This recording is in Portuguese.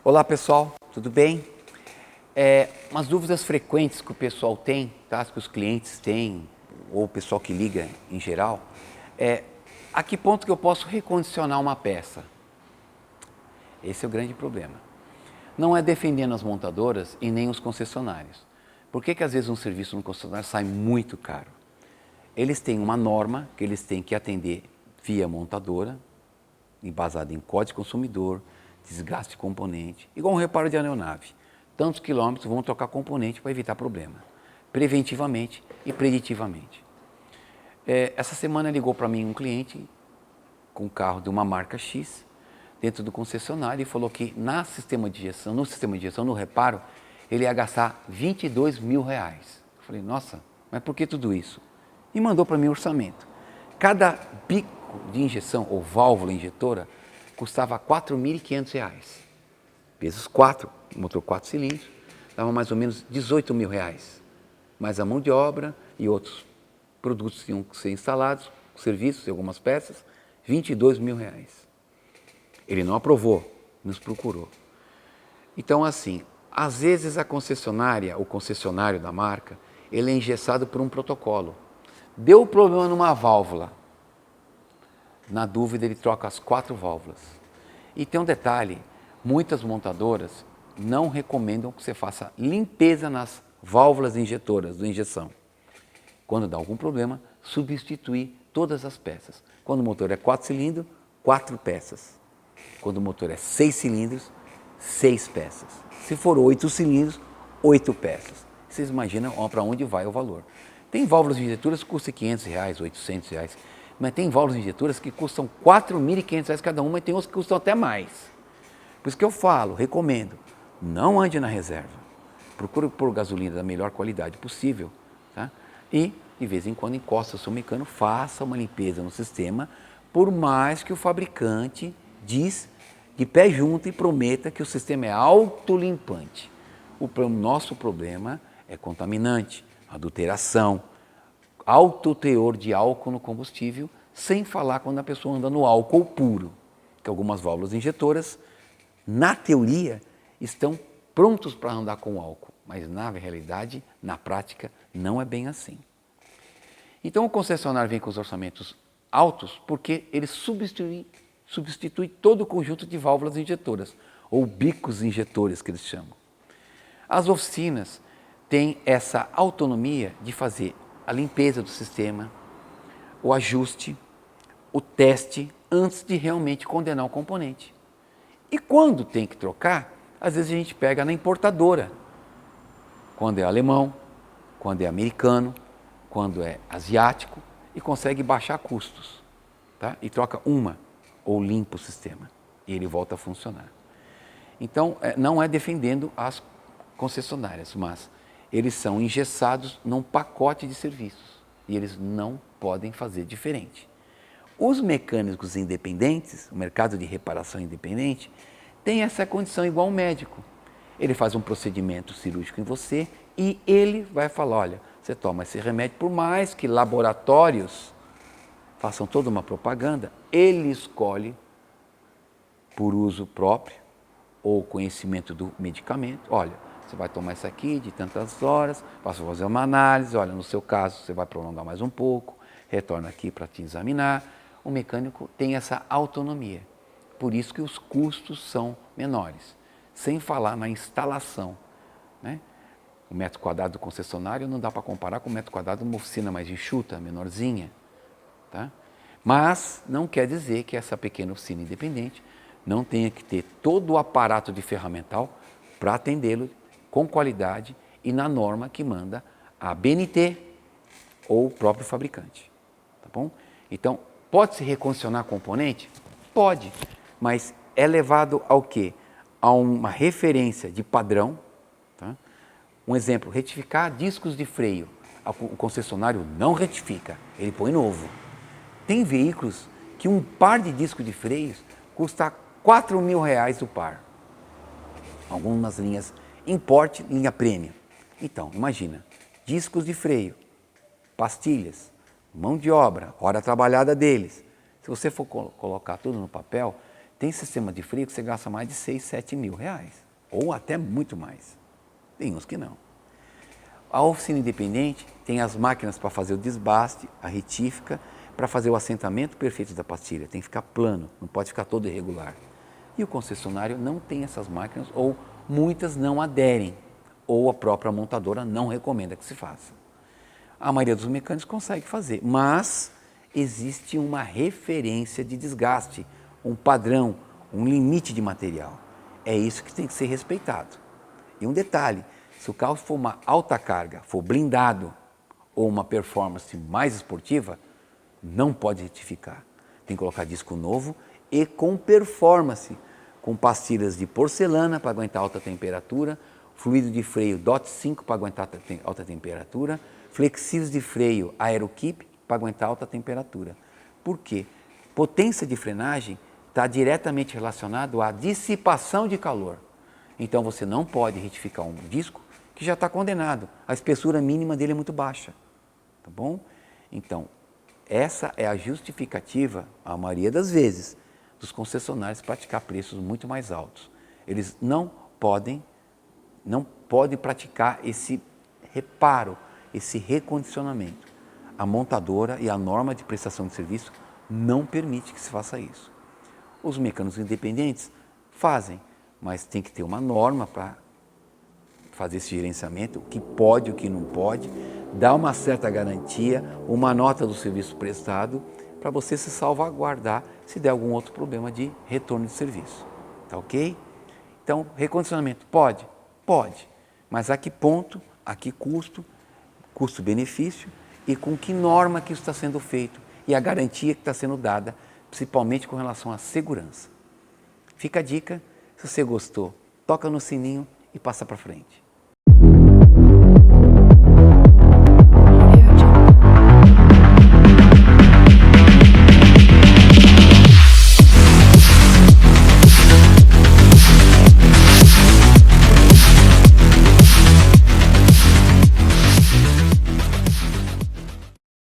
Olá pessoal, tudo bem? Umas dúvidas frequentes que o pessoal tem, tá? Que os clientes têm, ou o pessoal que liga em geral, é a que ponto que eu posso recondicionar uma peça? Esse é o grande problema. Não é defendendo as montadoras e nem os concessionários. Por que às vezes um serviço no concessionário sai muito caro? Eles têm uma norma que eles têm que atender via montadora, embasada em código consumidor, desgaste de componente, igual um reparo de aeronave. Tantos quilômetros vão trocar componente para evitar problema, preventivamente e preditivamente. Essa semana ligou para mim um cliente com um carro de uma marca X, dentro do concessionário, e falou que no sistema de injeção, no reparo, ele ia gastar R$ 22.000. Eu falei, nossa, mas por que tudo isso? E mandou para mim o orçamento. Cada bico de injeção ou válvula injetora custava R$ 4.500. Vezes 4, motor 4 cilindros, dava mais ou menos R$ 18.000. Mais a mão de obra e outros produtos que tinham que ser instalados, serviços e algumas peças, R$ 22.000. Ele não aprovou, nos procurou. Então, assim, às vezes a concessionária, o concessionário da marca, ele é engessado por um protocolo. Deu problema numa válvula. Na dúvida, ele troca as 4 válvulas. E tem um detalhe, muitas montadoras não recomendam que você faça limpeza nas válvulas injetoras da injeção. Quando dá algum problema, substituir todas as peças. Quando o motor é 4 cilindros, 4 peças. Quando o motor é 6 cilindros, 6 peças. Se for 8 cilindros, 8 peças. Vocês imaginam para onde vai o valor. Tem válvulas injetoras que custam R$ 500, R$ 800, mas tem válvulas injetoras que custam R$ 4.500 cada uma e tem outras que custam até mais. Por isso que eu falo, recomendo, não ande na reserva. Procure pôr gasolina da melhor qualidade possível, tá? E, de vez em quando, encosta o seu mecânico, faça uma limpeza no sistema, por mais que o fabricante diz de pé junto e prometa que o sistema é autolimpante. O nosso problema é contaminante, adulteração, alto teor de álcool no combustível, sem falar quando a pessoa anda no álcool puro, que algumas válvulas injetoras, na teoria, estão prontos para andar com álcool, mas na realidade, na prática, não é bem assim. Então o concessionário vem com os orçamentos altos porque ele substitui todo o conjunto de válvulas injetoras, ou bicos injetores que eles chamam. As oficinas têm essa autonomia de fazer a limpeza do sistema, o ajuste, o teste, antes de realmente condenar o componente. E quando tem que trocar, às vezes a gente pega na importadora, quando é alemão, quando é americano, quando é asiático, e consegue baixar custos, tá? E troca uma, ou limpa o sistema, e ele volta a funcionar. Então, não é defendendo as concessionárias, mas eles são engessados num pacote de serviços, e eles não podem fazer diferente. Os mecânicos independentes, o mercado de reparação independente, tem essa condição igual um médico. Ele faz um procedimento cirúrgico em você e ele vai falar, olha, você toma esse remédio, por mais que laboratórios façam toda uma propaganda, ele escolhe por uso próprio ou conhecimento do medicamento, olha, você vai tomar isso aqui de tantas horas, posso fazer uma análise, olha, no seu caso você vai prolongar mais um pouco, retorna aqui para te examinar. O mecânico tem essa autonomia, por isso que os custos são menores, sem falar na instalação, né? O metro quadrado do concessionário não dá para comparar com o metro quadrado de uma oficina mais enxuta, menorzinha, tá? Mas não quer dizer que essa pequena oficina independente não tenha que ter todo o aparato de ferramental para atendê-lo com qualidade e na norma que manda a BNT ou o próprio fabricante, tá bom? Então, pode-se recondicionar componente? Pode, mas é levado ao quê? A uma referência de padrão, tá? Um exemplo, retificar discos de freio. O concessionário não retifica, ele põe novo. Tem veículos que um par de discos de freios custa R$ 4.000 o par. Algumas linhas importe, linha premium. Então, imagina, discos de freio, pastilhas, mão de obra, hora trabalhada deles. Se você for colocar tudo no papel, Tem sistema de freio que você gasta mais de 6, 7 mil reais, ou até muito mais. Tem uns que não. A oficina independente tem as máquinas para fazer o desbaste, a retífica, para fazer o assentamento perfeito da pastilha. Tem que ficar plano, não pode ficar todo irregular. E o concessionário não tem essas máquinas, ou muitas não aderem, ou a própria montadora não recomenda que se faça. A maioria dos mecânicos consegue fazer, mas existe uma referência de desgaste, um padrão, um limite de material. É isso que tem que ser respeitado. E um detalhe, se o carro for uma alta carga, for blindado ou uma performance mais esportiva, não pode retificar. Tem que colocar disco novo e com performance, com pastilhas de porcelana para aguentar alta temperatura, fluido de freio DOT 5 para aguentar alta temperatura, flexíveis de freio AeroKeep para aguentar alta temperatura. Por quê? Potência de frenagem está diretamente relacionado à dissipação de calor. Então você não pode retificar um disco que já está condenado. A espessura mínima dele é muito baixa. Tá bom? Então, essa é a justificativa, a maioria das vezes, dos concessionários praticar preços muito mais altos. Eles não podem praticar esse reparo, esse recondicionamento. A montadora e a norma de prestação de serviço não permite que se faça isso. Os mecânicos independentes fazem, mas tem que ter uma norma para fazer esse gerenciamento, o que pode, o que não pode, dar uma certa garantia, uma nota do serviço prestado, para você se salvaguardar se der algum outro problema de retorno de serviço. Tá ok? Então, recondicionamento pode? Pode. Mas a que ponto, a que custo, custo-benefício e com que norma que isso está sendo feito e a garantia que está sendo dada, principalmente com relação à segurança. Fica a dica, se você gostou, toca no sininho e passa para frente.